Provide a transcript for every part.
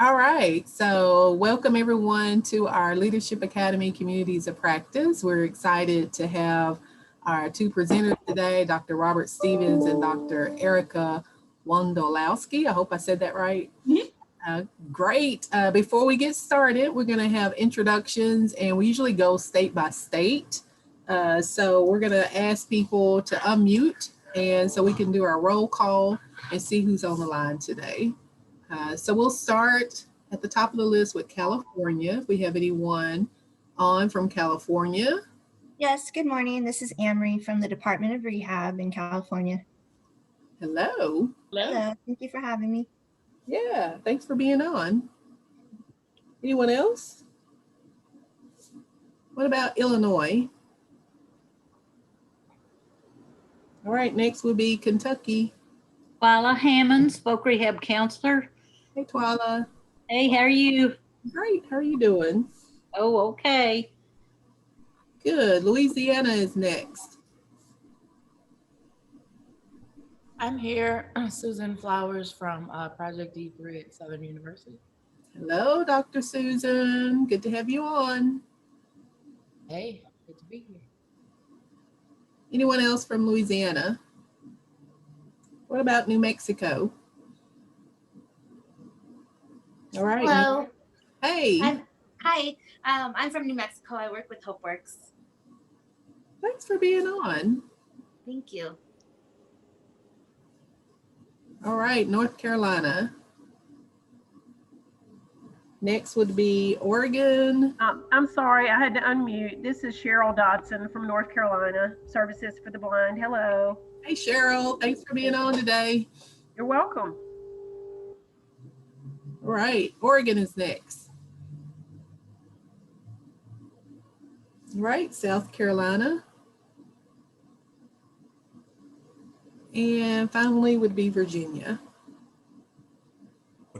All right, so welcome everyone to our Leadership Academy Communities of Practice. We're excited to have our two presenters today, Dr. Robert Stevens and Dr. Erica Wondolowski. I hope I said that right. Great. Before we get started, we're going to have introductions, and we usually go state by state. So we're going to ask people to unmute, and so we can do our roll call and see who's on the line today. So we'll start at the top of the list with California. If we have anyone on from California. Yes, good morning. This is Amory from the Department of Rehab in California. Hello. Hello, thank you for having me. Yeah, thanks for being on. Anyone else? What about Illinois? All right, next will be Kentucky. Twyla Hammond, spoke rehab counselor. Hey, Twyla. Hey, how are you? Great. How are you doing? Oh, okay. Good. Louisiana is next. I'm here, Susan Flowers from Project D3 at Southern University. Hello, Dr. Susan. Good to have you on. Hey, good to be here. Anyone else from Louisiana? What about New Mexico? All right. Hello. Hey. Hi. I'm from New Mexico. I work with HopeWorks. Thanks for being on. Thank you. All right, North Carolina. Next would be Oregon. I'm sorry, I had to unmute. This is Cheryl Dodson from North Carolina, Services for the Blind. Hello. Hey, Cheryl. Thanks for being on today. You're welcome. All right, Oregon is next. All right, South Carolina. And finally would be Virginia.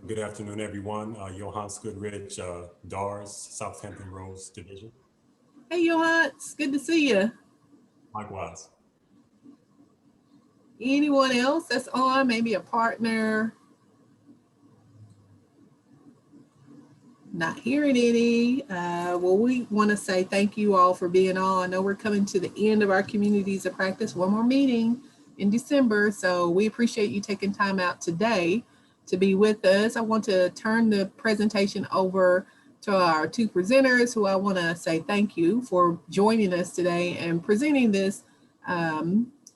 Good afternoon, everyone. Johannes Goodrich, DARS, Southampton Roads Division. Hey, Johannes. Good to see you. Likewise. Anyone else that's on? Maybe a partner? Not hearing any. Well, we want to say thank you all for being on. I know we're coming to the end of our Communities of Practice. One more meeting in December. So we appreciate you taking time out today to be with us. I want to turn the presentation over to our two presenters, who I want to say thank you for joining us today and presenting this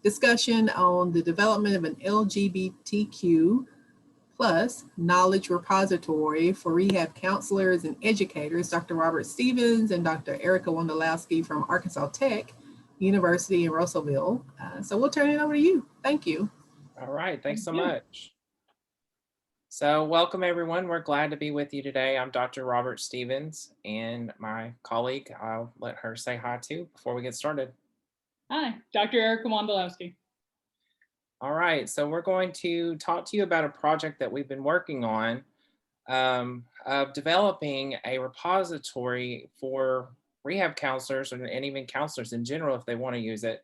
discussion on the development of an LGBTQ plus knowledge repository for rehab counselors and educators, Dr. Robert Stevens and Dr. Erica Wondolowski from Arkansas Tech University in Russellville. So we'll turn it over to you. Thank you. All right, thanks so much. So welcome everyone. We're glad to be with you today. I'm Dr. Robert Stevens, and my colleague, I'll let her say hi too before we get started. Hi, Dr. Erica Wondolowski. All right, so we're going to talk to you about a project that we've been working on of developing a repository for rehab counselors and even counselors in general, if they want to use it,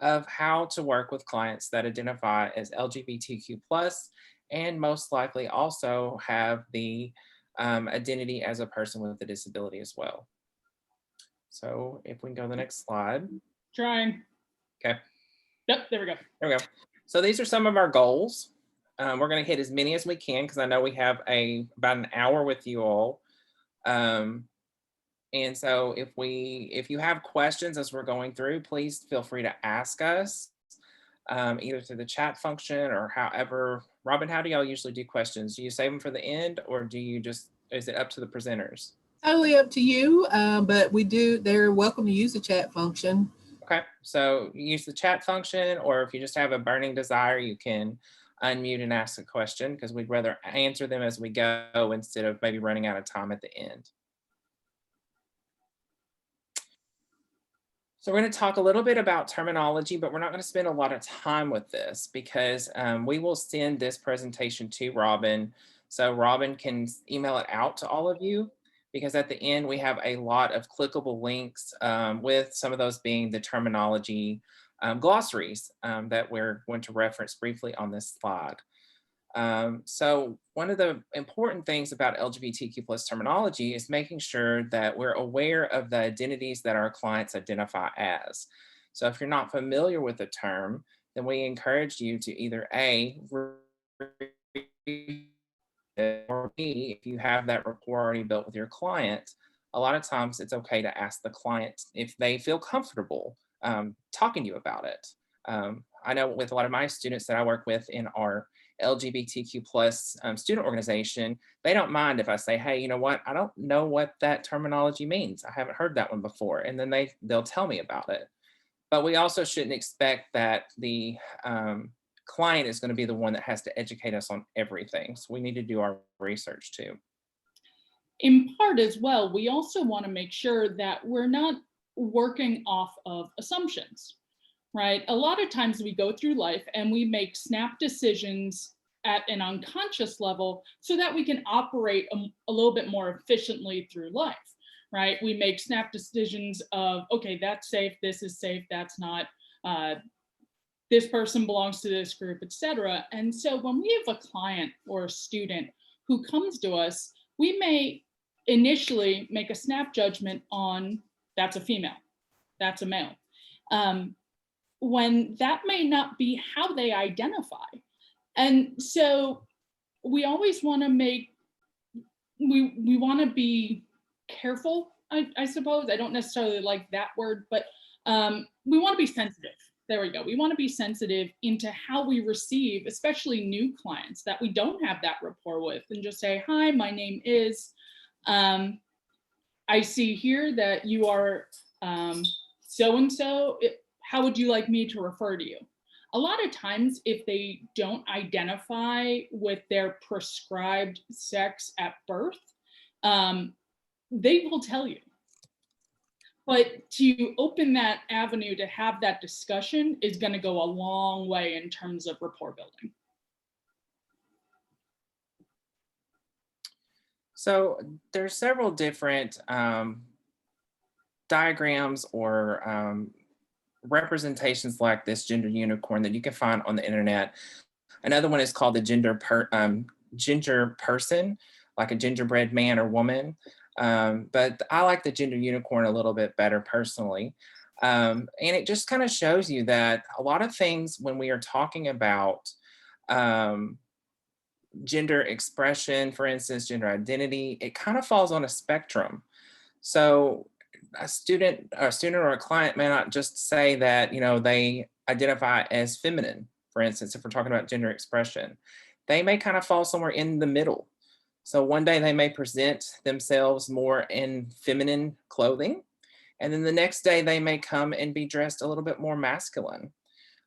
of how to work with clients that identify as LGBTQ plus, and most likely also have the identity as a person with a disability as well. So if we can go to the next slide. Trying. Okay. Yep, there we go. There we go. So these are some of our goals. We're going to hit as many as we can because I know we have about an hour with you all. And so if you have questions as we're going through, please feel free to ask us either through the chat function or however. Robin, how do y'all usually do questions? Do you save them for the end, or do you just, is it up to the presenters? Totally up to you, but they're welcome to use the chat function. Okay, so use the chat function, or if you just have a burning desire, you can unmute and ask a question, because we'd rather answer them as we go instead of maybe running out of time at the end. So we're going to talk a little bit about terminology, but we're not going to spend a lot of time with this because we will send this presentation to Robin. So Robin can email it out to all of you, because at the end we have a lot of clickable links with some of those being the terminology glossaries that we're going to reference briefly on this slide. So one of the important things about LGBTQ plus terminology is making sure that we're aware of the identities that our clients identify as. So if you're not familiar with the term, then we encourage you to either A, or B, if you have that rapport already built with your client, a lot of times it's okay to ask the client if they feel comfortable talking to you about it. I know with a lot of my students that I work with in our LGBTQ plus student organization, they don't mind if I say, hey, you know what, I don't know what that terminology means. I haven't heard that one before. And then they'll tell me about it. But we also shouldn't expect that the client is going to be the one that has to educate us on everything. So we need to do our research too. In part as well, we also want to make sure that we're not working off of assumptions, right? A lot of times we go through life and we make snap decisions at an unconscious level so that we can operate a little bit more efficiently through life, right? We make snap decisions of, okay, that's safe, this is safe, that's not, this person belongs to this group, etc. And so when we have a client or a student who comes to us, we may initially make a snap judgment on that's a female, that's a male. When that may not be how they identify. And so we always want to we want to be careful, I suppose. I don't necessarily like that word, but we want to be sensitive. There we go. We want to be sensitive into how we receive, especially new clients that we don't have that rapport with, and just say, hi, my name is, I see here that you are so-and-so. How would you like me to refer to you? A lot of times, if they don't identify with their prescribed sex at birth, they will tell you. But to open that avenue to have that discussion is going to go a long way in terms of rapport building. So there's several different diagrams or representations like this gender unicorn that you can find on the internet. Another one is called the ginger person, like a gingerbread man or woman. But I like the gender unicorn a little bit better personally. And it just kind of shows you that a lot of things when we are talking about gender expression, for instance, gender identity, it kind of falls on a spectrum. So a student or a client may not just say that, you know, they identify as feminine, for instance, if we're talking about gender expression. They may kind of fall somewhere in the middle. So one day they may present themselves more in feminine clothing, and then the next day they may come and be dressed a little bit more masculine.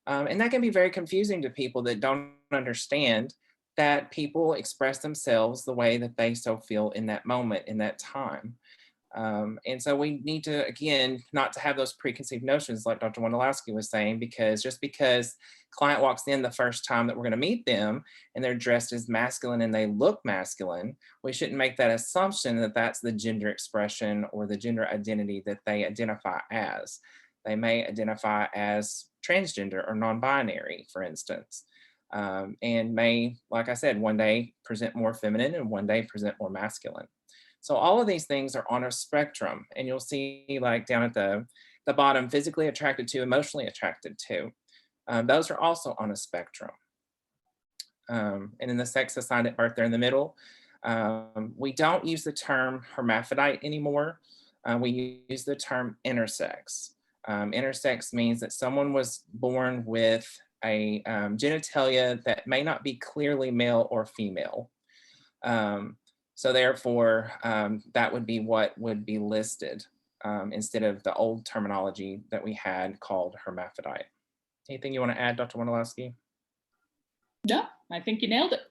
And that can be very confusing to people that don't understand that people express themselves the way that they so feel in that moment, in that time. And so we need to, again, not to have those preconceived notions like Dr. Wondolowski was saying, because just because client walks in the first time that we're going to meet them and they're dressed as masculine and they look masculine, we shouldn't make that assumption that that's the gender expression or the gender identity that they identify as. They may identify as transgender or non-binary, for instance, and may, like I said, one day present more feminine and one day present more masculine. So all of these things are on a spectrum, and you'll see like down at the bottom, physically attracted to, emotionally attracted to. Those are also on a spectrum. And then the sex assigned at birth there in the middle. We don't use the term hermaphrodite anymore. We use the term intersex. Intersex means that someone was born with a genitalia that may not be clearly male or female. So therefore, that would be what would be listed instead of the old terminology that we had called hermaphrodite. Anything you want to add, Dr. Wondolowski? No, I think you nailed it.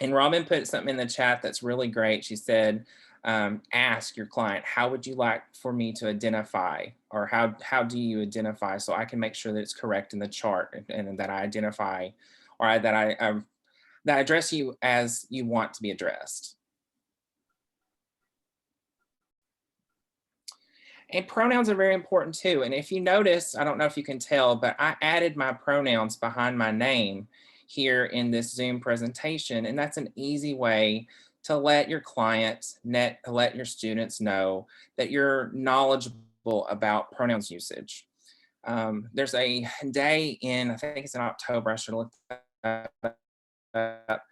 And Robin put something in the chat that's really great. She said, ask your client, how would you like for me to identify, or how do you identify, so I can make sure that it's correct in the chart and that I identify, or that I address you as you want to be addressed. And pronouns are very important too. And if you notice, I don't know if you can tell, but I added my pronouns behind my name here in this Zoom presentation. And that's an easy way to let your clients, let your students know that you're knowledgeable about pronouns usage. There's a day in, I think it's in October, I should have looked that up.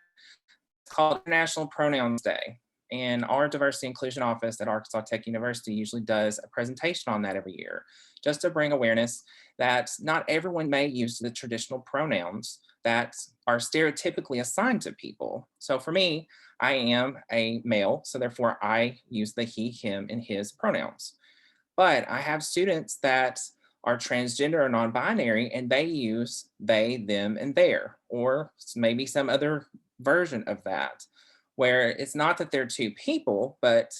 It's called International Pronouns Day. And our diversity inclusion office at Arkansas Tech University usually does a presentation on that every year, just to bring awareness that not everyone may use the traditional pronouns that are stereotypically assigned to people. So for me, I am a male, so therefore I use the he, him, and his pronouns. But I have students that are transgender or non-binary, and they use they, them, and their, or maybe some other version of that, where it's not that they're two people, but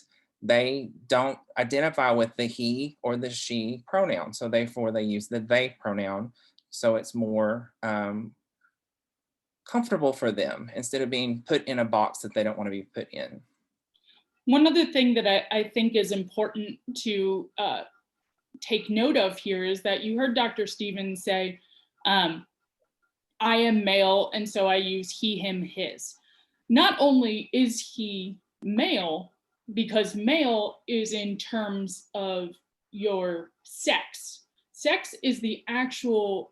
they don't identify with the he or the she pronoun. So therefore they use the they pronoun. So it's more comfortable for them instead of being put in a box that they don't want to be put in. One other thing that I think is important to take note of here is that you heard Dr. Stevens say, I am male, and so I use he, him, his. Not only is he male, because male is in terms of your sex. Sex is the actual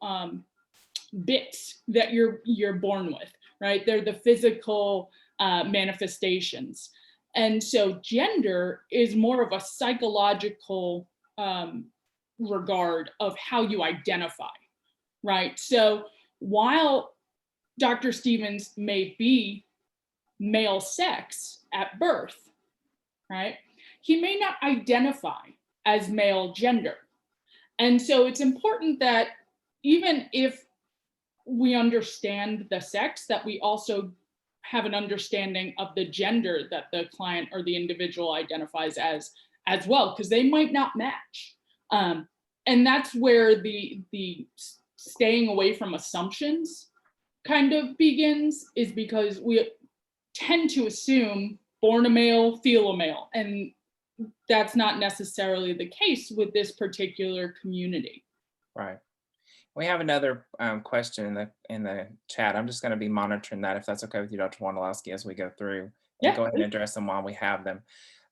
bits that you're born with, right? They're the physical manifestations. And so gender is more of a psychological regard of how you identify, right? So while Dr. Stevens may be male sex at birth, right, he may not identify as male gender. And so it's important that even if we understand the sex, that we also have an understanding of the gender that the client or the individual identifies as well, because they might not match. And that's where the staying away from assumptions kind of begins, is because we tend to assume born a male, feel a male, and that's not necessarily the case with this particular community. Right. We have another question in the chat. I'm just going to be monitoring that, if that's okay with you, Dr. Wondolowski, as we go through. Yeah. Go ahead and address them while we have them.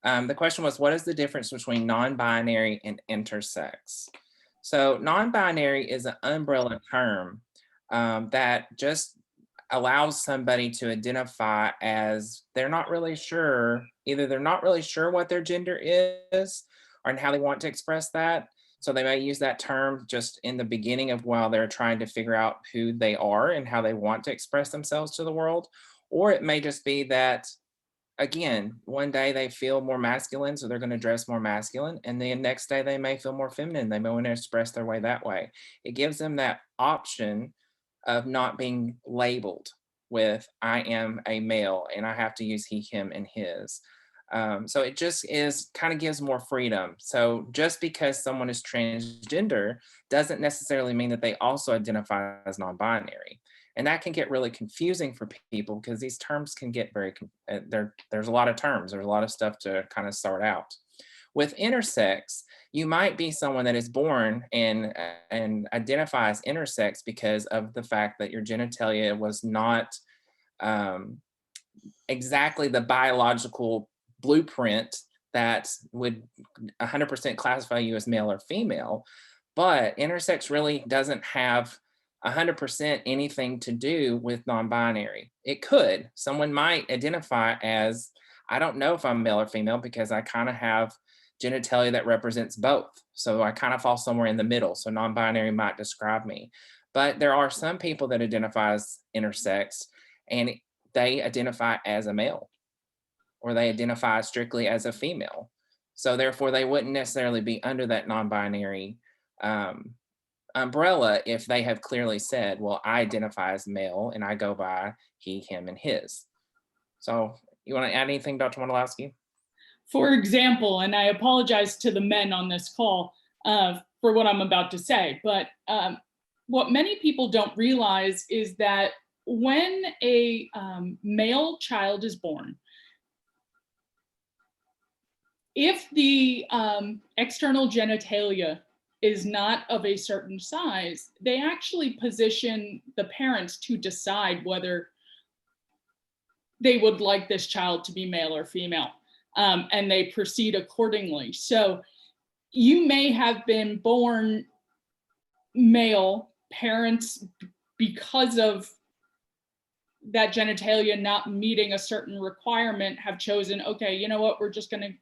The question was, what is the difference between non-binary and intersex? So non-binary is an umbrella term that just allows somebody to identify as they're not really sure, either they're not really sure what their gender is or how they want to express that. So they may use that term just in the beginning of while they're trying to figure out who they are and how they want to express themselves to the world. Or it may just be that, again, one day they feel more masculine, so they're going to dress more masculine. And the next day they may feel more feminine. They may want to express their way that way. It gives them that option of not being labeled with I am a male and I have to use he, him, and his. So it just kind of gives more freedom. So just because someone is transgender doesn't necessarily mean that they also identify as non-binary. And that can get really confusing for people because these terms can get there's a lot of terms, there's a lot of stuff to kind of sort out. With intersex, you might be someone that is born and identifies intersex because of the fact that your genitalia was not exactly the biological blueprint that would 100% classify you as male or female. But intersex really doesn't have 100% anything to do with non-binary. It could. Someone might identify as, I don't know if I'm male or female because I kind of have genitalia that represents both. So I kind of fall somewhere in the middle. So non-binary might describe me. But there are some people that identify as intersex and they identify as a male or they identify strictly as a female. So therefore they wouldn't necessarily be under that non-binary umbrella if they have clearly said, well, I identify as male and I go by he, him, and his. So you want to add anything, Dr. Wondolowski? For example, and I apologize to the men on this call for what I'm about to say, but what many people don't realize is that when a male child is born, if the external genitalia is not of a certain size, they actually position the parents to decide whether they would like this child to be male or female, and they proceed accordingly. So you may have been born male, parents, because of that genitalia not meeting a certain requirement, have chosen, okay, you know what, we're just going to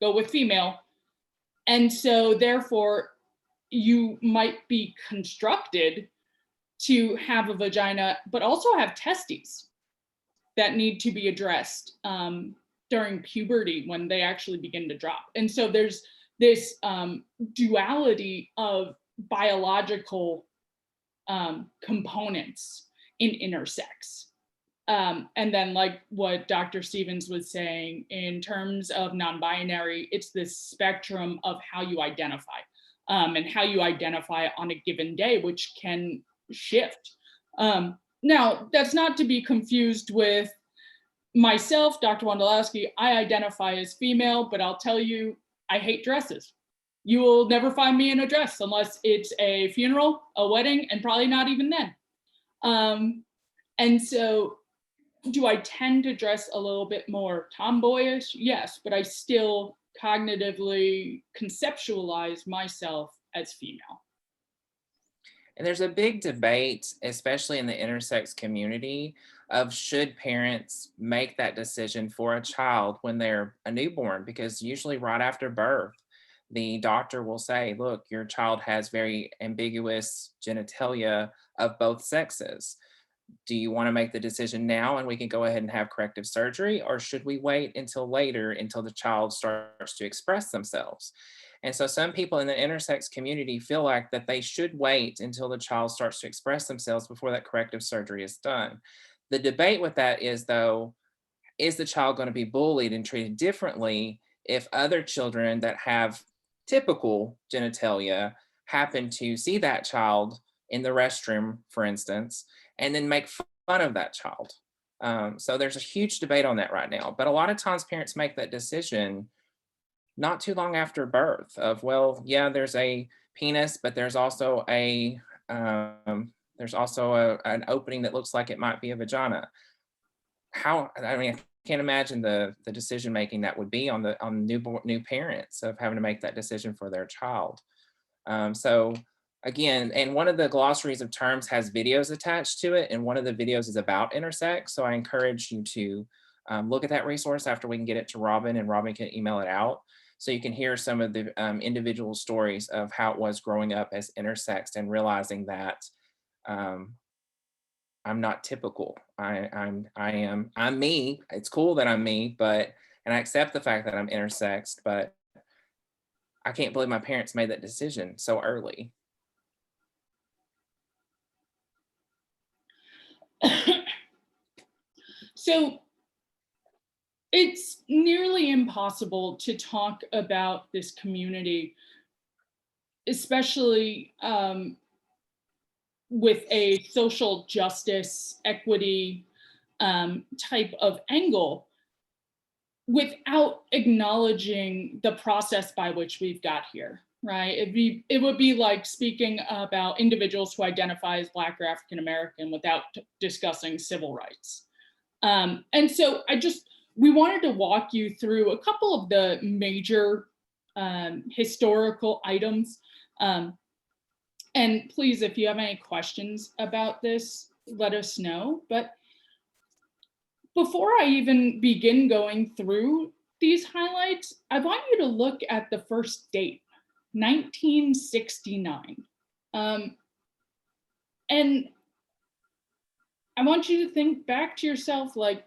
go with female. And so therefore, you might be constructed to have a vagina, but also have testes that need to be addressed during puberty when they actually begin to drop. And so there's this duality of biological components in intersex. And then, like what Dr. Stevens was saying, in terms of non-binary, it's this spectrum of how you identify and how you identify on a given day, which can shift. Now, that's not to be confused with myself, Dr. Wondolowski. I identify as female, but I'll tell you, I hate dresses. You will never find me in a dress unless it's a funeral, a wedding, and probably not even then. And so, do I tend to dress a little bit more tomboyish? Yes, but I still cognitively conceptualize myself as female. And there's a big debate, especially in the intersex community, of should parents make that decision for a child when they're a newborn, because usually right after birth, the doctor will say, look, your child has very ambiguous genitalia of both sexes. Do you want to make the decision now and we can go ahead and have corrective surgery, or should we wait until later, until the child starts to express themselves? And so some people in the intersex community feel like that they should wait until the child starts to express themselves before that corrective surgery is done. The debate with that is, though, is the child going to be bullied and treated differently if other children that have typical genitalia happen to see that child in the restroom, for instance, and then make fun of that child? So there's a huge debate on that right now. But a lot of times parents make that decision not too long after birth of, well, yeah, there's a penis, but there's also an opening that looks like it might be a vagina. I can't imagine the decision making that would be on new parents of having to make that decision for their child. So again, and one of the glossaries of terms has videos attached to it, and one of the videos is about intersex. So I encourage you to look at that resource after we can get it to Robin, and Robin can email it out, so you can hear some of the individual stories of how it was growing up as intersex and realizing that I'm not typical. I'm me. It's cool that I'm me, and I accept the fact that I'm intersexed, but I can't believe my parents made that decision so early. So it's nearly impossible to talk about this community, especially with a social justice, equity type of angle, without acknowledging the process by which we've got here, right? It would be like speaking about individuals who identify as Black or African American without discussing civil rights. And so we wanted to walk you through a couple of the major historical items. And please, if you have any questions about this, let us know. But before I even begin going through these highlights, I want you to look at the first date, 1969. And I want you to think back to yourself, like,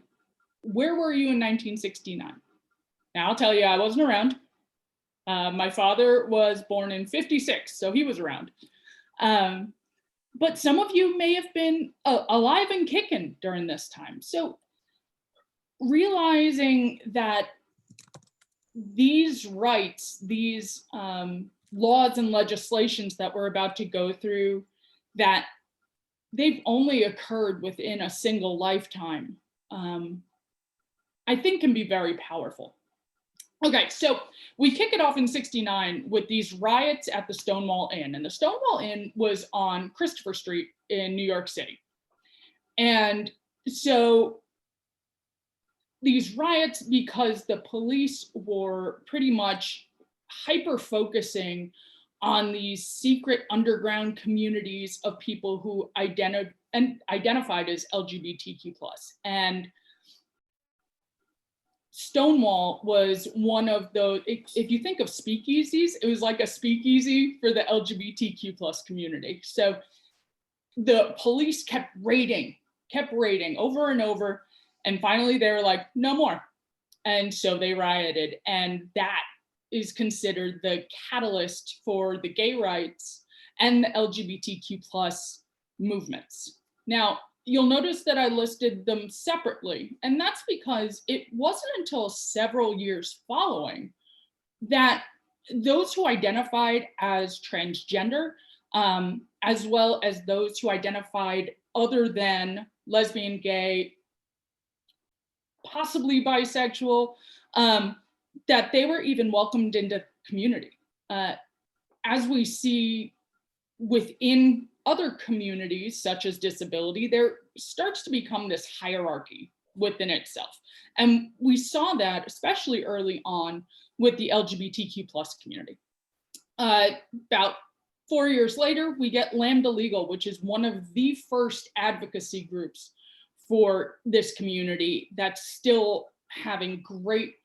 where were you in 1969? Now, I'll tell you, I wasn't around. My father was born in 56, so he was around. But some of you may have been alive and kicking during this time. So realizing that these rights, these laws and legislations that we're about to go through, that they've only occurred within a single lifetime, I think can be very powerful. Okay, so we kick it off in '69 with these riots at the Stonewall Inn. And the Stonewall Inn was on Christopher Street in New York City. And so these riots, because the police were pretty much hyper-focusing on these secret underground communities of people who identified as LGBTQ+. And Stonewall was one of those, if you think of speakeasies, it was like a speakeasy for the LGBTQ+ community. So the police kept raiding over and over. And finally they were like, no more. And so they rioted. And that is considered the catalyst for the gay rights and the LGBTQ+ movements. Now, you'll notice that I listed them separately, and that's because it wasn't until several years following that those who identified as transgender, as well as those who identified other than lesbian, gay, possibly bisexual, that they were even welcomed into community. As we see within other communities, such as disability, there starts to become this hierarchy within itself. And we saw that especially early on with the LGBTQ+ community. About 4 years later, we get Lambda Legal, which is one of the first advocacy groups for this community that's still having great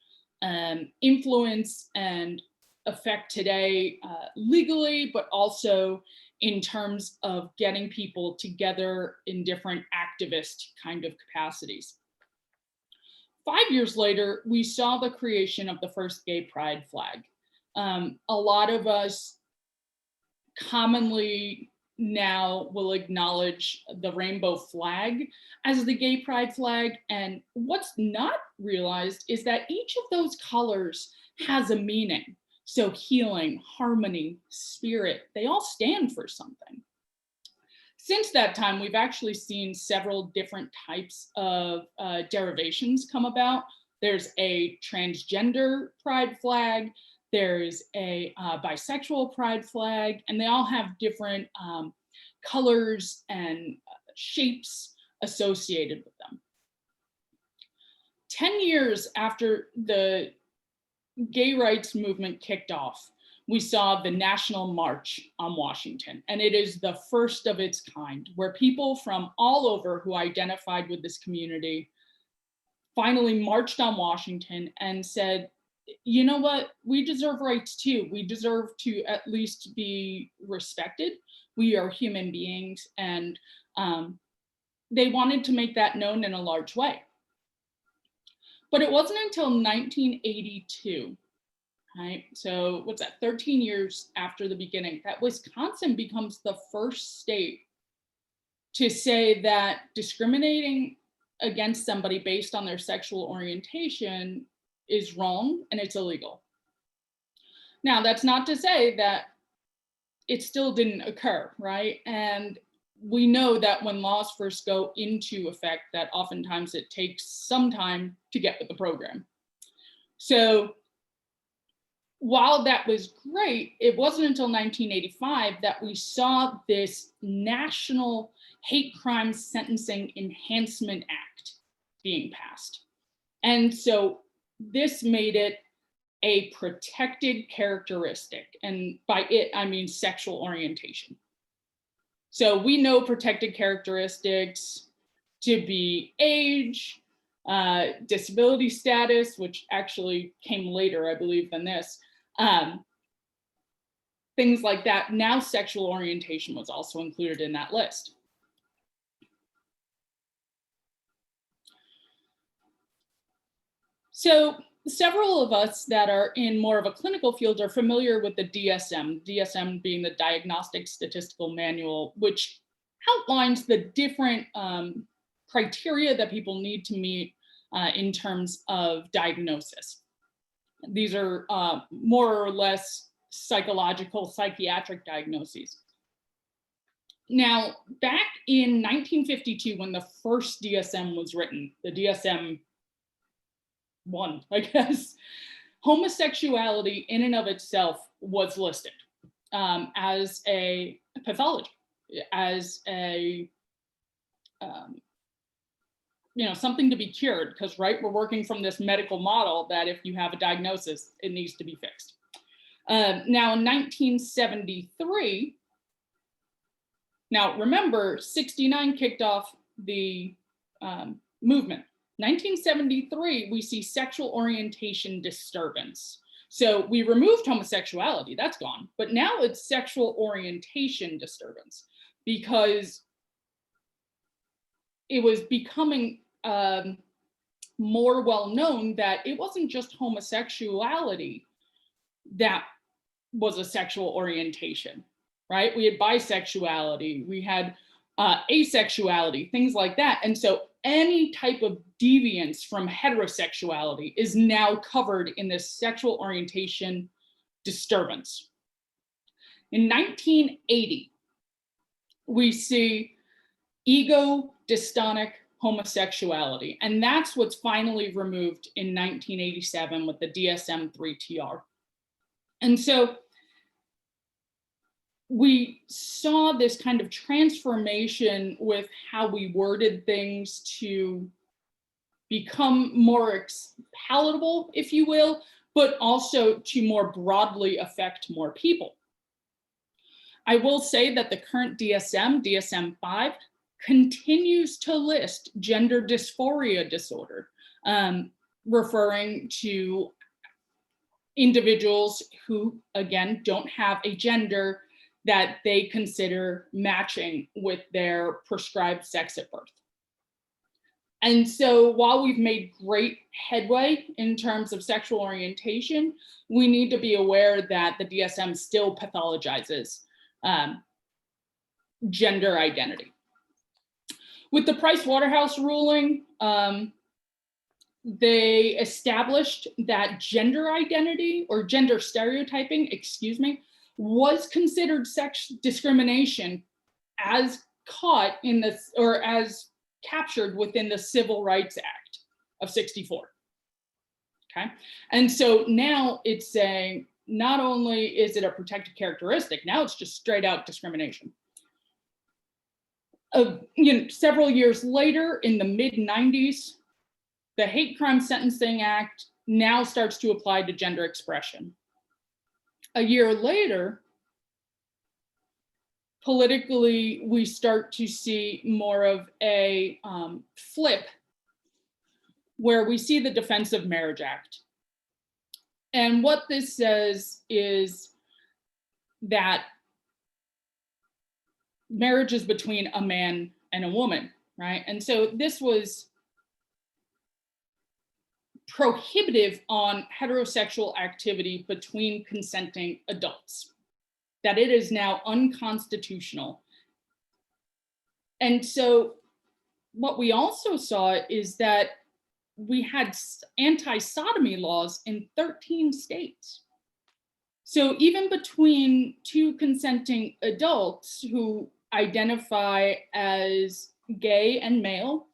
influence and effect today, legally, but also in terms of getting people together in different activist kind of capacities. 5 years later, we saw the creation of the first gay pride flag. A lot of us commonly now will acknowledge the rainbow flag as the gay pride flag. And what's not realized is that each of those colors has a meaning. So healing, harmony, spirit, they all stand for something. Since that time, we've actually seen several different types of derivations come about. There's a transgender pride flag, there's a bisexual pride flag, and they all have different colors and shapes associated with them. 10 years after the gay rights movement kicked off, we saw the National March on Washington, and it is the first of its kind, where people from all over who identified with this community finally marched on Washington and said, you know what, we deserve rights too. We deserve to at least be respected. We are human beings, and they wanted to make that known in a large way. But it wasn't until 1982, right? So what's that, 13 years after the beginning, that Wisconsin becomes the first state to say that discriminating against somebody based on their sexual orientation is wrong and it's illegal. Now, that's not to say that it still didn't occur, right? And we know that when laws first go into effect, that oftentimes it takes some time to get with the program. So while that was great, it wasn't until 1985 that we saw this National Hate Crime Sentencing Enhancement Act being passed. And so this made it a protected characteristic. And by it, I mean sexual orientation. So we know protected characteristics to be age, disability status, which actually came later, I believe, than this. Things like that. Now sexual orientation was also included in that list. So several of us that are in more of a clinical field are familiar with the DSM being the Diagnostic Statistical Manual, which outlines the different criteria that people need to meet in terms of diagnosis. These are more or less psychological, psychiatric diagnoses. Now, back in 1952, when the first DSM was written, the DSM-1, I guess, homosexuality in and of itself was listed as a pathology, as a something to be cured, because we're working from this medical model that if you have a diagnosis, it needs to be fixed. Now in 1973, now remember 69 kicked off the movement. 1973, we see sexual orientation disturbance. So we removed homosexuality, that's gone, but now it's sexual orientation disturbance, because it was becoming more well known that it wasn't just homosexuality that was a sexual orientation, right? We had bisexuality, we had asexuality, things like that. And so any type of deviance from heterosexuality is now covered in this sexual orientation disturbance. In 1980, we see ego dystonic homosexuality, and that's what's finally removed in 1987 with the DSM-3 TR. And so we saw this kind of transformation with how we worded things to become more palatable, if you will, but also to more broadly affect more people. I will say that the current DSM-5, continues to list gender dysphoria disorder, referring to individuals who, again, don't have a gender that they consider matching with their prescribed sex at birth. And so while we've made great headway in terms of sexual orientation, we need to be aware that the DSM still pathologizes gender identity. With the Price Waterhouse ruling, they established that gender identity, or gender stereotyping, was considered sex discrimination as caught in this, or as captured within the Civil Rights Act of '64. Okay, and so now it's saying not only is it a protected characteristic, now it's just straight out discrimination. Several years later, in the mid-90s, the Hate Crime Sentencing Act now starts to apply to gender expression. A year later, politically, we start to see more of a flip, where we see the Defense of Marriage Act. And what this says is that marriage is between a man and a woman, right? And so this was prohibitive on heterosexual activity between consenting adults, that it is now unconstitutional. And so what we also saw is that we had anti-sodomy laws in 13 states. So even between two consenting adults who identify as gay and male,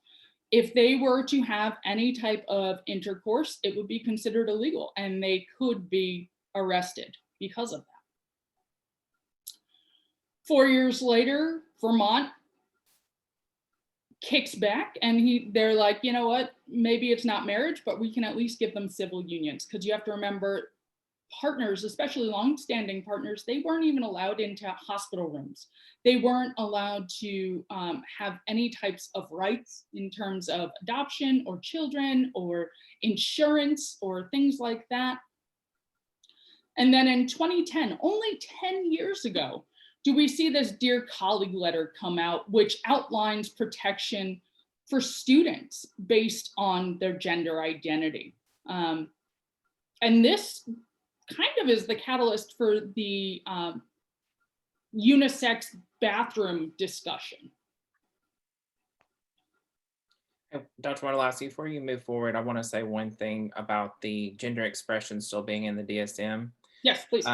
if they were to have any type of intercourse, it would be considered illegal, and they could be arrested because of that. 4 years later, Vermont kicks back, and they're like, you know what, maybe it's not marriage, but we can at least give them civil unions, because you have to remember, partners, especially long-standing partners, they weren't even allowed into hospital rooms. They weren't allowed to have any types of rights in terms of adoption or children or insurance or things like that. And then in 2010, only 10 years ago, do we see this Dear Colleague letter come out, which outlines protection for students based on their gender identity. And this kind of is the catalyst for the unisex bathroom discussion. Dr. Matalassi, before you move forward, I want to say one thing about the gender expression still being in the DSM. Yes, please.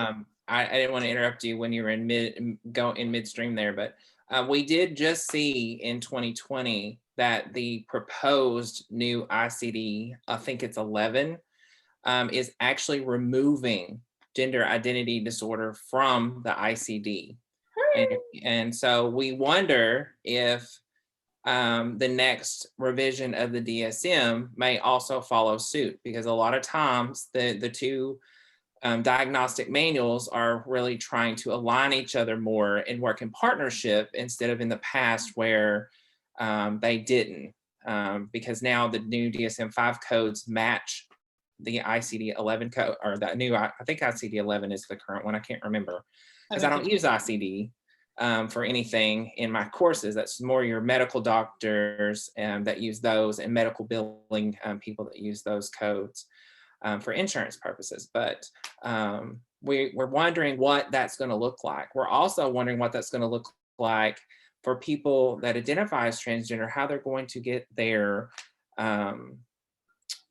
I didn't want to interrupt you when you were in midstream there, but we did just see in 2020 that the proposed new ICD, I think it's 11, is actually removing gender identity disorder from the ICD. And so we wonder if the next revision of the DSM may also follow suit, because a lot of times the two diagnostic manuals are really trying to align each other more and work in partnership instead of in the past where they didn't, because now the new DSM-5 codes match the ICD-11 code, or the new, I think ICD-11 is the current one. I can't remember because I don't use ICD for anything in my courses. That's more your medical doctors that use those, and medical billing people that use those codes for insurance purposes. But we're wondering what that's going to look like. We're also wondering what that's going to look like for people that identify as transgender, how they're going to get their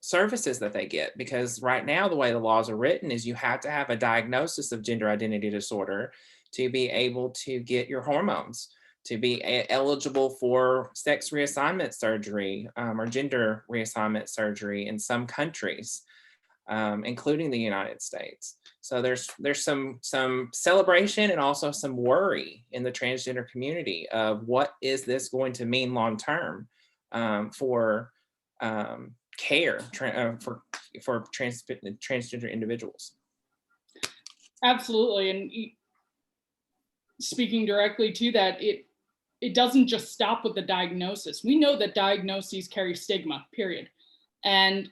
services that they get. Because right now, the way the laws are written is you have to have a diagnosis of gender identity disorder to be able to get your hormones, to be eligible for sex reassignment surgery or gender reassignment surgery in some countries, including the United States. So there's some celebration and also some worry in the transgender community of what is this going to mean long term for care for transgender individuals. Absolutely. And speaking directly to that, it doesn't just stop with the diagnosis. We know that diagnoses carry stigma, period. And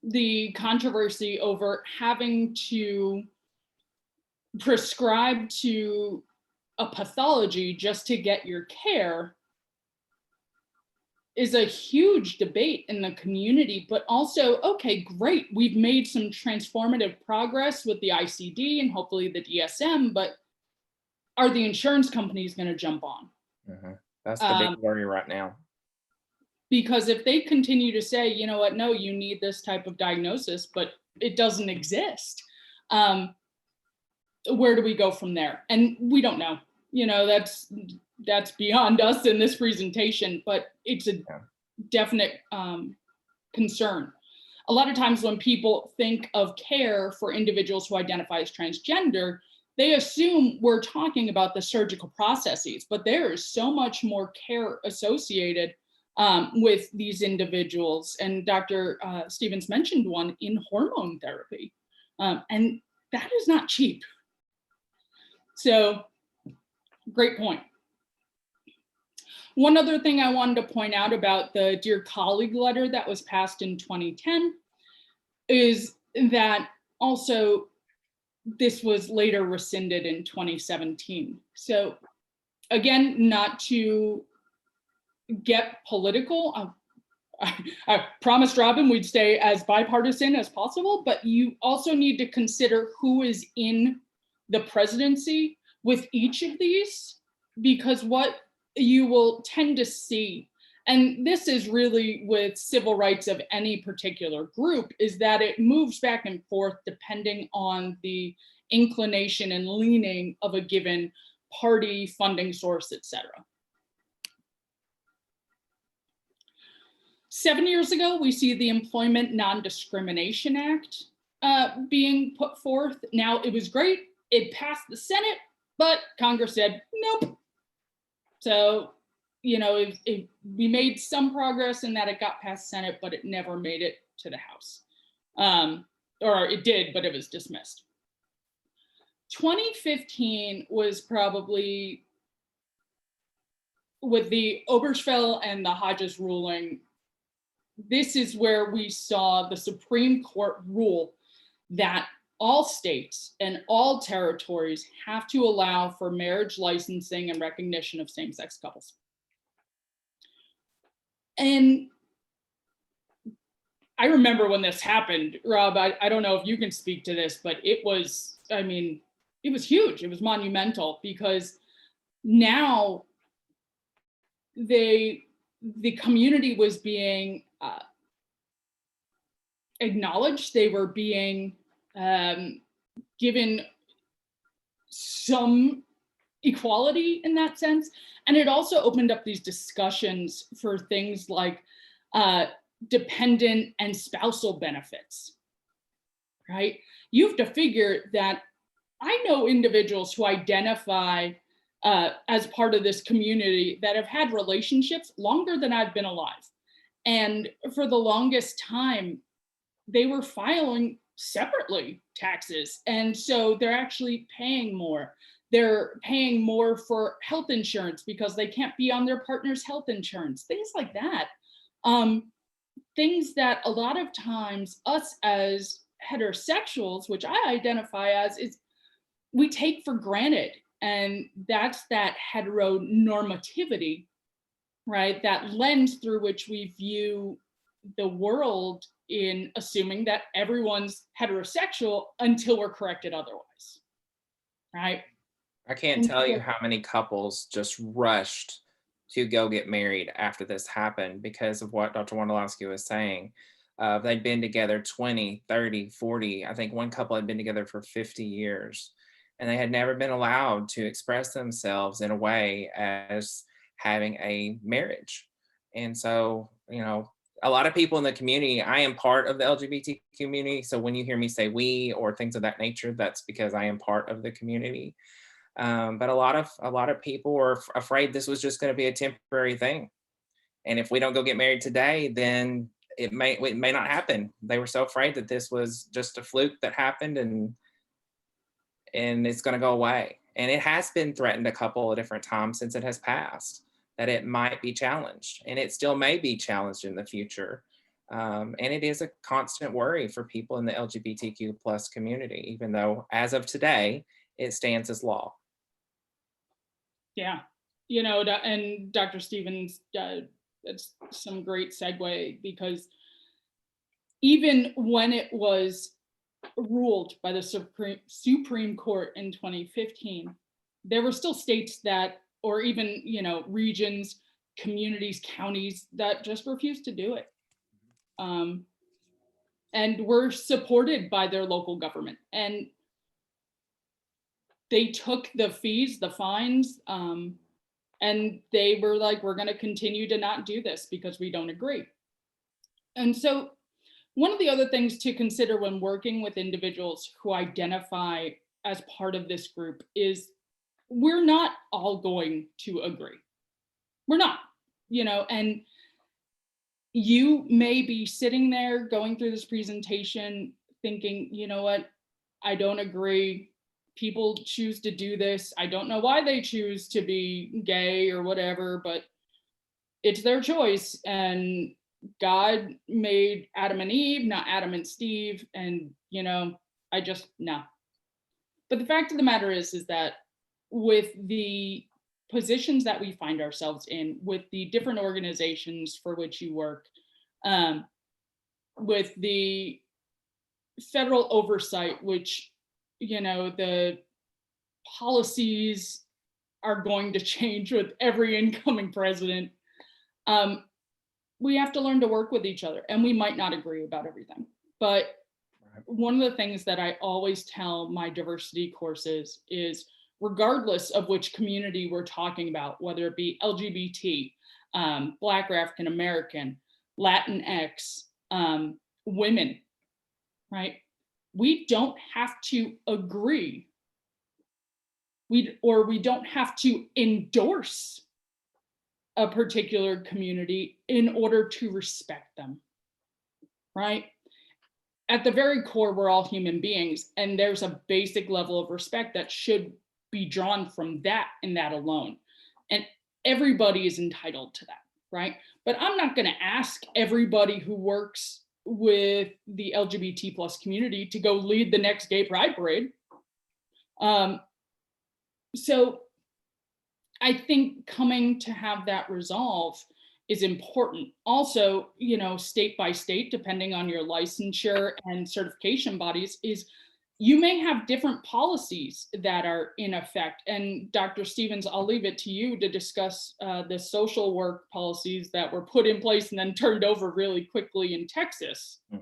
the controversy over having to prescribe to a pathology just to get your care is a huge debate in the community, but also, okay, great, we've made some transformative progress with the ICD and hopefully the DSM, but are the insurance companies going to jump on? Mm-hmm. That's the big worry right now. Because if they continue to say, you know what, no, you need this type of diagnosis, but it doesn't exist, where do we go from there? And we don't know. You know, that's beyond us in this presentation, but it's a definite concern. A lot of times when people think of care for individuals who identify as transgender, they assume we're talking about the surgical processes, but there is so much more care associated with these individuals. And Dr. Stevens mentioned one in hormone therapy, and that is not cheap. So, great point. One other thing I wanted to point out about the Dear Colleague letter that was passed in 2010 is that also this was later rescinded in 2017. So again, not to get political, I promised Robin we'd stay as bipartisan as possible, but you also need to consider who is in the presidency with each of these, because what you will tend to see, and this is really with civil rights of any particular group, is that it moves back and forth depending on the inclination and leaning of a given party, funding source, etc. 7 years ago, we see the Employment Non-Discrimination Act being put forth. Now, it was great. It passed the Senate, but Congress said, nope. So, you know, we made some progress in that it got past Senate, but it never made it to the House. Or it did, but it was dismissed. 2015 was probably, with the Obergefell and the Hodges ruling, this is where we saw the Supreme Court rule that all states and all territories have to allow for marriage licensing and recognition of same-sex couples. And I remember when this happened, Rob, I don't know if you can speak to this, but it was, I mean, it was huge. It was monumental, because now the community was being acknowledged. They were being given some equality in that sense. And it also opened up these discussions for things like dependent and spousal benefits. right? You have to figure that I know individuals who identify as part of this community that have had relationships longer than I've been alive. And for the longest time, they were filing separately taxes. And so they're actually paying more. They're paying more for health insurance because they can't be on their partner's health insurance, things like that. Things that a lot of times us as heterosexuals, which I identify as, is we take for granted. And that's that heteronormativity, right? That lens through which we view the world, in assuming that everyone's heterosexual until we're corrected otherwise, right? I can't tell you how many couples just rushed to go get married after this happened because of what Dr. Wondolowski was saying. They'd been together 20, 30, 40. I think one couple had been together for 50 years, and they had never been allowed to express themselves in a way as having a marriage. And so, you know, a lot of people in the community, I am part of the LGBT community. So when you hear me say we or things of that nature, that's because I am part of the community. But a lot of people were afraid this was just going to be a temporary thing. And if we don't go get married today, then it may not happen. They were so afraid that this was just a fluke that happened and it's going to go away. And it has been threatened a couple of different times since it has passed, that it might be challenged, and it still may be challenged in the future. And it is a constant worry for people in the LGBTQ plus community, even though as of today, it stands as law. Yeah, you know, and Dr. Stevens, that's some great segue, because even when it was ruled by the Supreme Court in 2015, there were still states that, or even, you know, regions, communities, counties that just refused to do it. And were supported by their local government. And they took the fees, the fines, and they were like, we're going to continue to not do this because we don't agree. And so one of the other things to consider when working with individuals who identify as part of this group is we're not all going to agree. We're not, you know, and you may be sitting there going through this presentation thinking, you know what, I don't agree. People choose to do this. I don't know why they choose to be gay or whatever, but it's their choice. And God made Adam and Eve, not Adam and Steve. And, you know, no. But the fact of the matter is that with the positions that we find ourselves in, with the different organizations for which you work, with the federal oversight, which, you know, the policies are going to change with every incoming president. We have to learn to work with each other, and we might not agree about everything. But one of the things that I always tell my diversity courses is, regardless of which community we're talking about, whether it be LGBT, Black or African American, Latinx, women, right? We don't have to agree. We don't have to endorse a particular community in order to respect them, right? At the very core, we're all human beings, and there's a basic level of respect that should be drawn from that and that alone. And everybody is entitled to that, right? But I'm not going to ask everybody who works with the LGBT plus community to go lead the next gay pride parade. So I think coming to have that resolve is important. Also, you know, state by state, depending on your licensure and certification bodies, is you may have different policies that are in effect. And Dr. Stevens, I'll leave it to you to discuss the social work policies that were put in place and then turned over really quickly in Texas. Do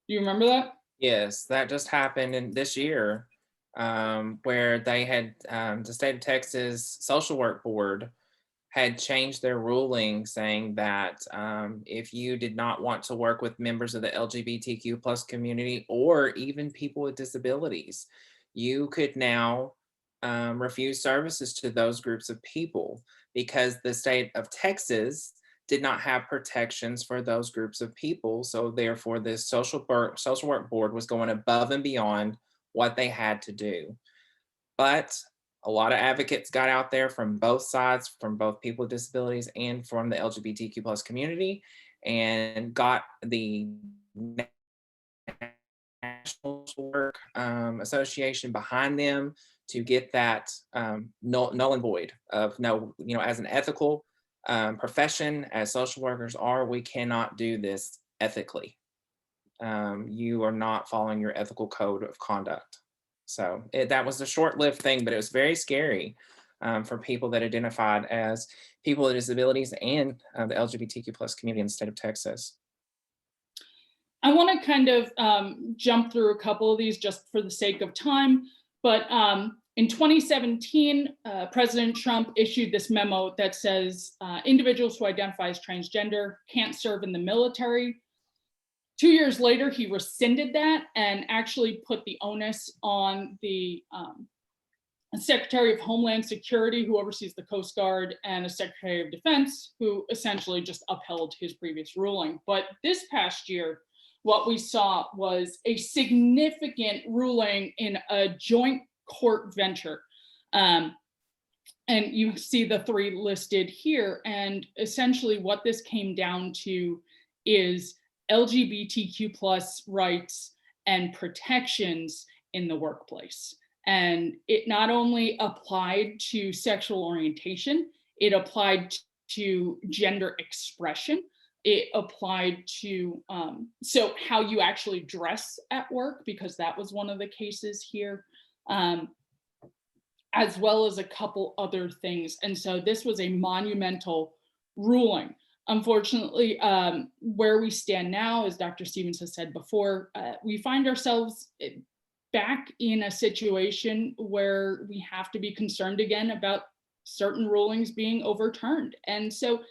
you remember that? Yes, that just happened in this year, where they had the state of Texas social work board had changed their ruling saying that if you did not want to work with members of the LGBTQ plus community or even people with disabilities, you could now refuse services to those groups of people because the state of Texas did not have protections for those groups of people. So therefore, this social work board was going above and beyond what they had to do. But a lot of advocates got out there from both sides, from both people with disabilities and from the LGBTQ plus community, and got the National Work Association behind them to get that null and void of no, as an ethical profession, as social workers are, we cannot do this ethically. You are not following your ethical code of conduct. So that was a short-lived thing, but it was very scary for people that identified as people with disabilities and the LGBTQ plus community in the state of Texas. I want to kind of jump through a couple of these just for the sake of time, but in 2017, President Trump issued this memo that says individuals who identify as transgender can't serve in the military. 2 years later, he rescinded that and actually put the onus on the Secretary of Homeland Security, who oversees the Coast Guard, and a Secretary of Defense, who essentially just upheld his previous ruling. But this past year, what we saw was a significant ruling in a joint court venture. And you see the three listed here. And essentially what this came down to is LGBTQ plus rights and protections in the workplace. And it not only applied to sexual orientation, it applied to gender expression. It applied to so how you actually dress at work, because that was one of the cases here, as well as a couple other things. And so this was a monumental ruling. Unfortunately, where we stand now, as Dr. Stevens has said before, we find ourselves back in a situation where we have to be concerned again about certain rulings being overturned. And so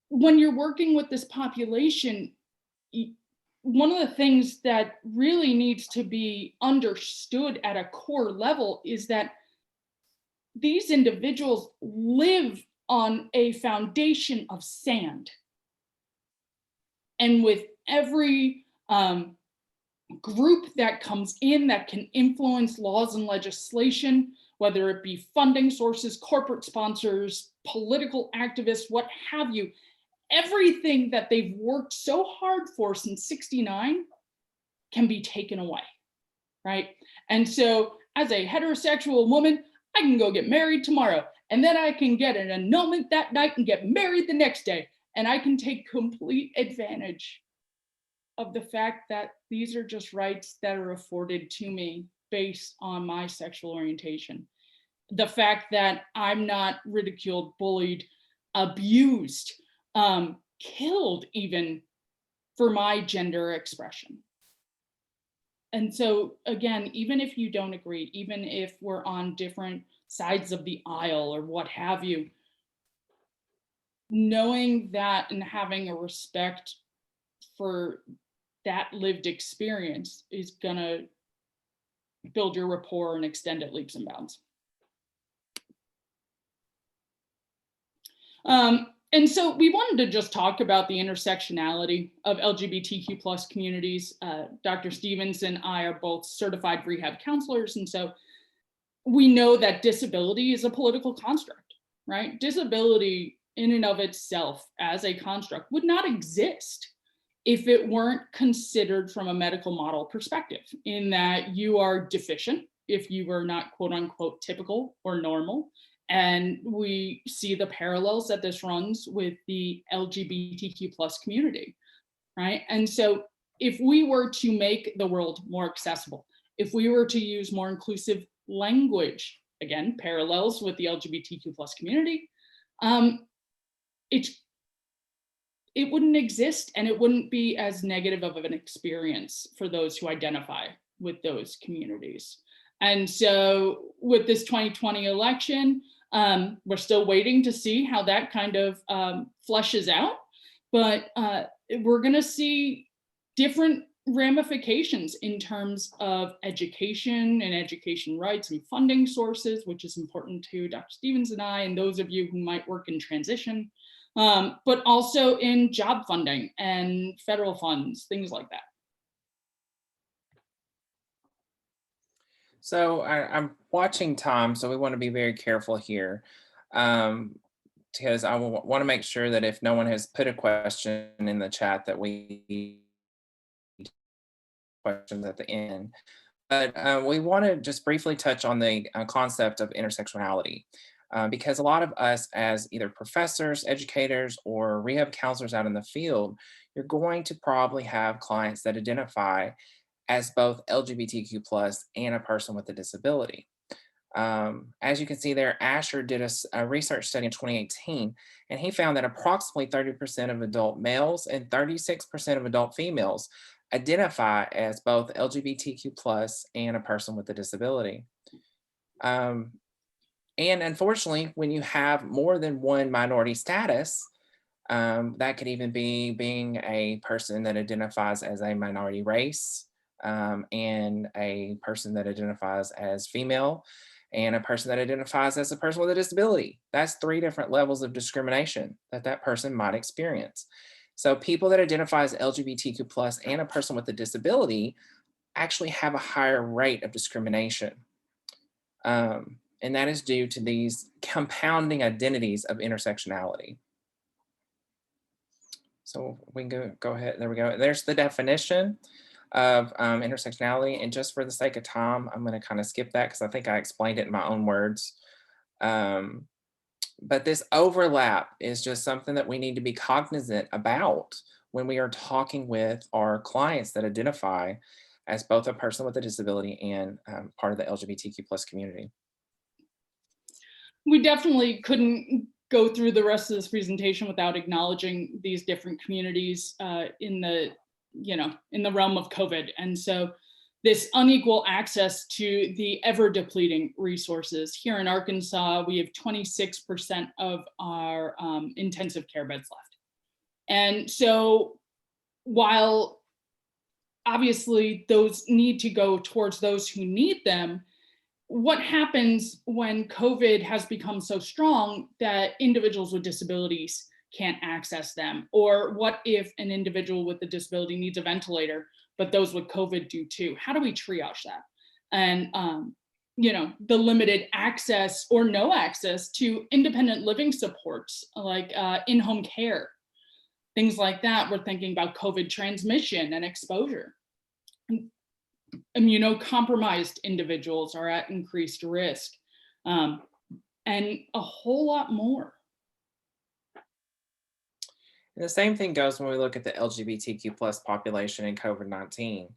when you're working with this population, one of the things that really needs to be understood at a core level is that these individuals live on a foundation of sand. And with every group that comes in that can influence laws and legislation, whether it be funding sources, corporate sponsors, political activists, what have you, everything that they've worked so hard for since '69 can be taken away, right? And so as a heterosexual woman, I can go get married tomorrow, and then I can get an annulment that night and get married the next day. And I can take complete advantage of the fact that these are just rights that are afforded to me based on my sexual orientation. The fact that I'm not ridiculed, bullied, abused, killed even for my gender expression. And so again, even if you don't agree, even if we're on different sides of the aisle or what have you, knowing that and having a respect for that lived experience is gonna build your rapport and extend it leaps and bounds. And so we wanted to just talk about the intersectionality of LGBTQ plus communities. Dr. Stevens and I are both certified rehab counselors. And so we know that disability is a political construct, right? Disability in and of itself as a construct would not exist if it weren't considered from a medical model perspective, in that you are deficient if you are not quote unquote typical or normal. And we see the parallels that this runs with the LGBTQ plus community, right? And so if we were to make the world more accessible, if we were to use more inclusive language, again, parallels with the LGBTQ plus community, it wouldn't exist, and it wouldn't be as negative of an experience for those who identify with those communities. And so with this 2020 election, We're still waiting to see how that kind of fleshes out, but we're going to see different ramifications in terms of education and education rights and funding sources, which is important to Dr. Stevens and I, and those of you who might work in transition, but also in job funding and federal funds, things like that. So I'm watching time, so we want to be very careful here, because I want to make sure that if no one has put a question in the chat, that we questions at the end. But we want to just briefly touch on the concept of intersectionality, because a lot of us as either professors, educators, or rehab counselors out in the field, you're going to probably have clients that identify as both LGBTQ plus and a person with a disability. As you can see there, Asher did a research study in 2018, and he found that approximately 30% of adult males and 36% of adult females identify as both LGBTQ plus and a person with a disability. And unfortunately, when you have more than one minority status, that could even be being a person that identifies as a minority race, and a person that identifies as female, and a person that identifies as a person with a disability. That's 3 different levels of discrimination that person might experience. So people that identify as LGBTQ plus and a person with a disability actually have a higher rate of discrimination. And that is due to these compounding identities of intersectionality. So we can go ahead, there we go. There's the definition of intersectionality. And just for the sake of time, I'm gonna kind of skip that because I think I explained it in my own words. But this overlap is just something that we need to be cognizant about when we are talking with our clients that identify as both a person with a disability and part of the LGBTQ plus community. We definitely couldn't go through the rest of this presentation without acknowledging these different communities in the realm of COVID. And so this unequal access to the ever depleting resources. Here in Arkansas, we have 26% of our intensive care beds left. And so while obviously those need to go towards those who need them, what happens when COVID has become so strong that individuals with disabilities can't access them? Or what if an individual with a disability needs a ventilator, but those with COVID do too? How do we triage that? And the limited access or no access to independent living supports like in-home care, things like that. We're thinking about COVID transmission and exposure. Immunocompromised individuals are at increased risk, and a whole lot more. And the same thing goes when we look at the LGBTQ plus population in COVID-19.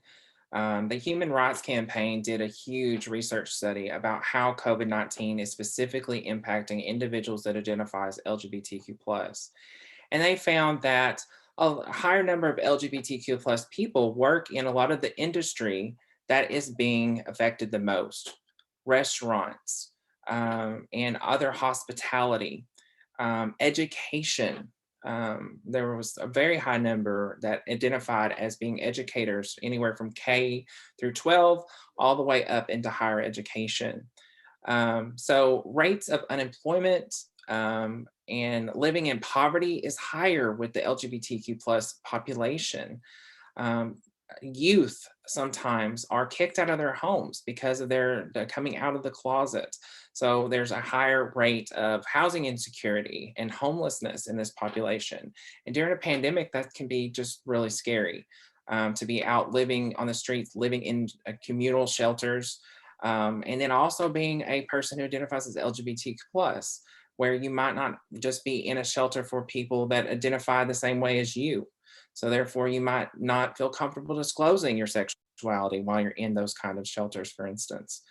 The Human Rights Campaign did a huge research study about how COVID-19 is specifically impacting individuals that identify as LGBTQ plus. And they found that a higher number of LGBTQ plus people work in a lot of the industry that is being affected the most: restaurants, and other hospitality, education. There was a very high number that identified as being educators, anywhere from K through 12, all the way up into higher education. So rates of unemployment and living in poverty is higher with the LGBTQ plus population. Youth sometimes are kicked out of their homes because of their coming out of the closet. So there's a higher rate of housing insecurity and homelessness in this population. And during a pandemic, that can be just really scary, to be out living on the streets, living in communal shelters, and then also being a person who identifies as LGBTQ plus, where you might not just be in a shelter for people that identify the same way as you. So therefore, you might not feel comfortable disclosing your sexuality while you're in those kind of shelters, for instance.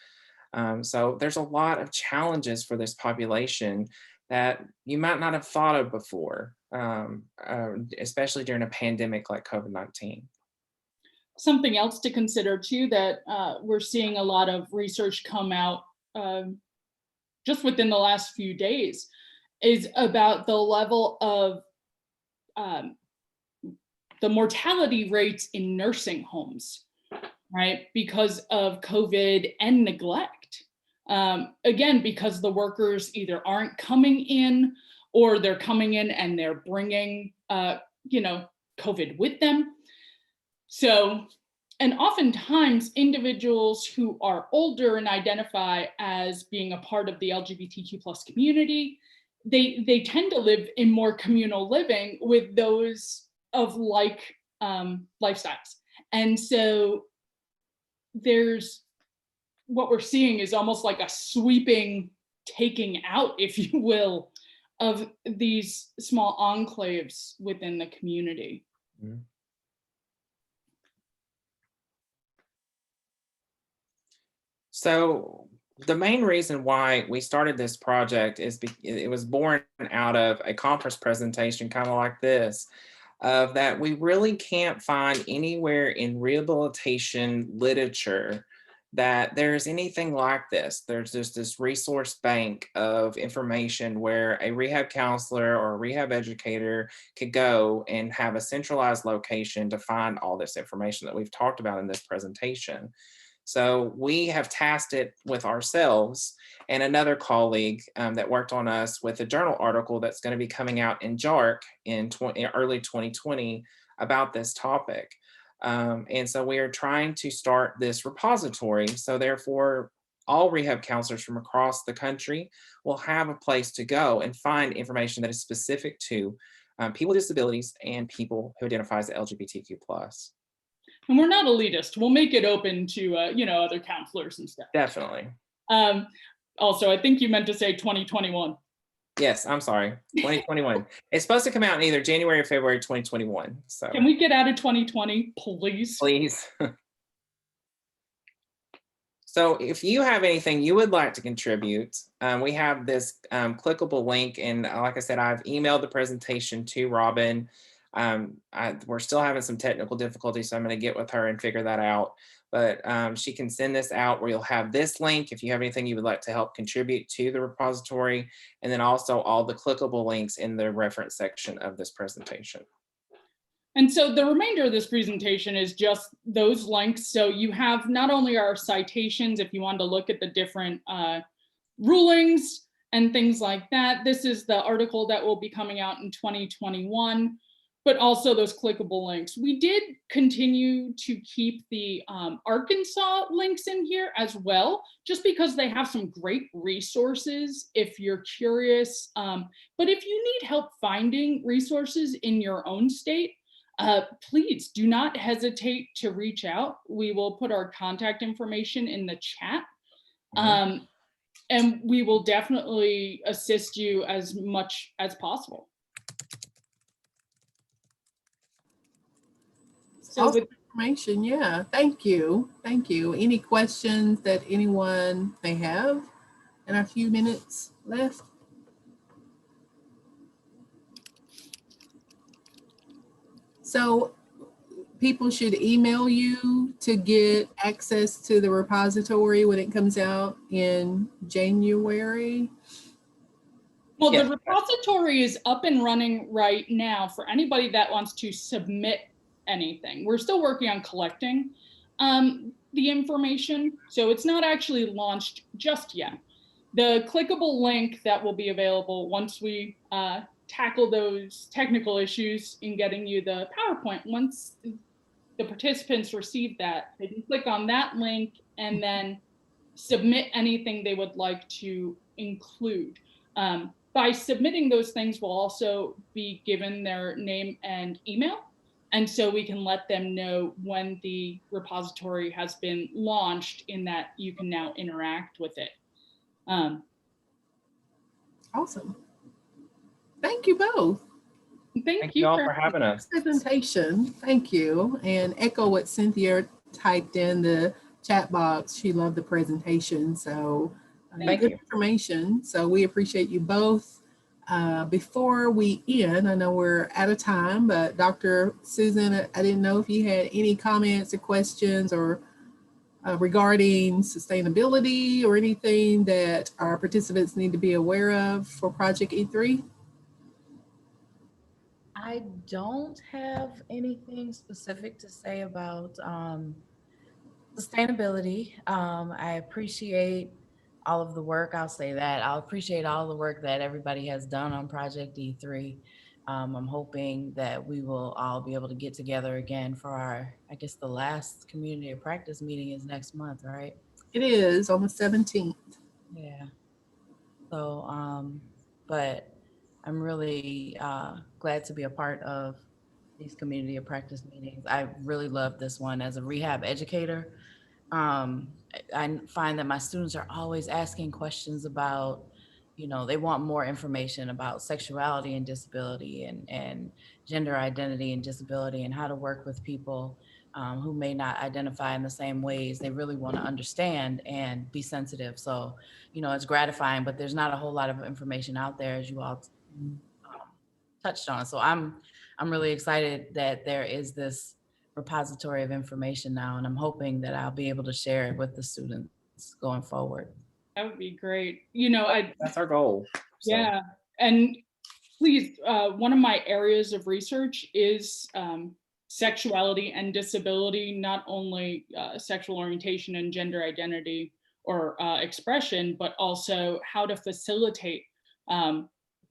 So there's a lot of challenges for this population that you might not have thought of before, especially during a pandemic like COVID-19. Something else to consider too, that we're seeing a lot of research come out just within the last few days, is about the level of the mortality rates in nursing homes, right? Because of COVID and neglect. Again, because the workers either aren't coming in, or they're coming in and they're bringing, COVID with them. So, and oftentimes individuals who are older and identify as being a part of the LGBTQ plus community, they tend to live in more communal living with those of like lifestyles. And so there's, what we're seeing is almost like a sweeping taking out, if you will, of these small enclaves within the community. Mhm. So the main reason why we started this project is it was born out of a conference presentation kind of like this, of that we really can't find anywhere in rehabilitation literature that there's anything like this. There's just this resource bank of information where a rehab counselor or a rehab educator could go and have a centralized location to find all this information that we've talked about in this presentation. So we have tasked it with ourselves and another colleague that worked on us with a journal article that's going to be coming out in JARC in early 2020 about this topic. And so we are trying to start this repository. So therefore, all rehab counselors from across the country will have a place to go and find information that is specific to people with disabilities and people who identify as LGBTQ+. And we're not elitist. We'll make it open to, other counselors and stuff. Definitely. Also, I think you meant to say 2021. Yes, I'm sorry, 2021. It's supposed to come out in either January or February 2021. So can we get out of 2020, please? Please. So if you have anything you would like to contribute, we have this clickable link. And like I said, I've emailed the presentation to Robin. We're still having some technical difficulties, so I'm going to get with her and figure that out. But she can send this out where you'll have this link if you have anything you would like to help contribute to the repository, and then also all the clickable links in the reference section of this presentation. And so the remainder of this presentation is just those links. So you have not only our citations, if you want to look at the different rulings and things like that. This is the article that will be coming out in 2021. But also those clickable links. We did continue to keep the Arkansas links in here as well, just because they have some great resources if you're curious. But if you need help finding resources in your own state, please do not hesitate to reach out. We will put our contact information in the chat. And we will definitely assist you as much as possible. So Awesome information. Yeah, thank you. Thank you. Any questions that anyone may have in our few minutes left? So people should email you to get access to the repository when it comes out in January. Well, the repository is up and running right now for anybody that wants to submit anything. We're still working on collecting the information, so it's not actually launched just yet. The clickable link that will be available once we tackle those technical issues in getting you the PowerPoint, once the participants receive that, they can click on that link and then submit anything they would like to include. By submitting those things, we'll also be given their name and email. And so we can let them know when the repository has been launched, in that you can now interact with it. Awesome. Thank you both. Thank you all for having us. Presentation. Thank you. And echo what Cynthia typed in the chat box. She loved the presentation. So good information. So we appreciate you both. Before we end, I know we're out of time, but Dr. Susan, I didn't know if you had any comments or questions or regarding sustainability or anything that our participants need to be aware of for Project E3? I don't have anything specific to say about sustainability. I appreciate all of the work. I'll say that. I'll appreciate all the work that everybody has done on Project E3. I'm hoping that we will all be able to get together again for our, I guess the last community of practice meeting is next month, right? It is on the 17th. Yeah. So, but I'm really glad to be a part of these community of practice meetings. I really love this one as a rehab educator. I find that my students are always asking questions about, they want more information about sexuality and disability and gender identity and disability and how to work with people who may not identify in the same ways. They really want to understand and be sensitive. So, it's gratifying, but there's not a whole lot of information out there, as you all touched on. So I'm really excited that there is this repository of information now, and I'm hoping that I'll be able to share it with the students going forward. That would be great. That's our goal. So. Yeah, and please, one of my areas of research is sexuality and disability, not only sexual orientation and gender identity or expression, but also how to facilitate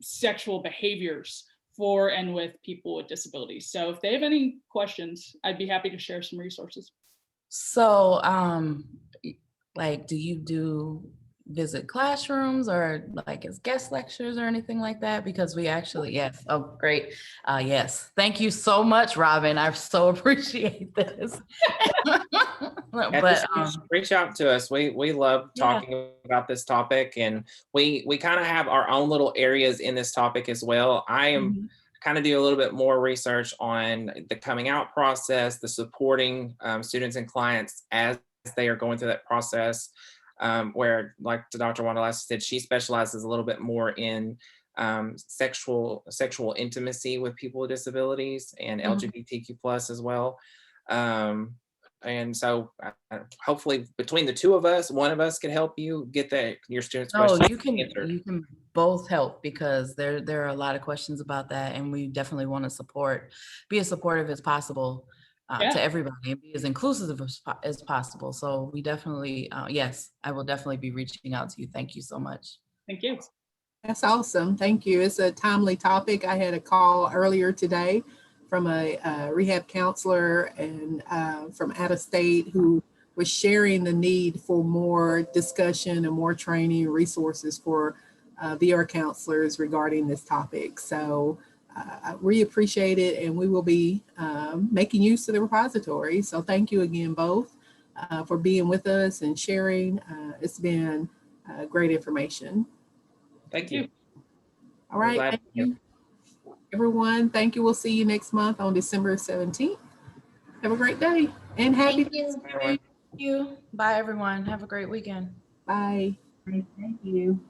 sexual behaviors for and with people with disabilities. So if they have any questions, I'd be happy to share some resources. So, do you visit classrooms or as guest lectures or anything like that? Because we actually, yes. Oh, great. Yes. Thank you so much, Robin. I so appreciate this. But reach out to us. We love talking about this topic, and we kind of have our own little areas in this topic as well. I am kind of do a little bit more research on the coming out process, the supporting students and clients as they are going through that process. Where, like Dr. Wandalas said, she specializes a little bit more in sexual intimacy with people with disabilities and LGBTQ plus as well. And so hopefully between the two of us, one of us can help you get your students' questions answered. You can both help, because there are a lot of questions about that, and we definitely want to be as supportive as possible to everybody and be as inclusive as possible. So we definitely, yes, I will definitely be reaching out to you. Thank you so much. Thank you. That's awesome. Thank you. It's a timely topic. I had a call earlier today from a rehab counselor and from out of state who was sharing the need for more discussion and more training resources for VR counselors regarding this topic. So we appreciate it, and we will be making use of the repository. So thank you again both for being with us and sharing. It's been great information. Thank you. All right. Thank you. Everyone, thank you. We'll see you next month on December 17th. Have a great day and happy Thank you. Bye, everyone. Have a great weekend. Bye. Thank you.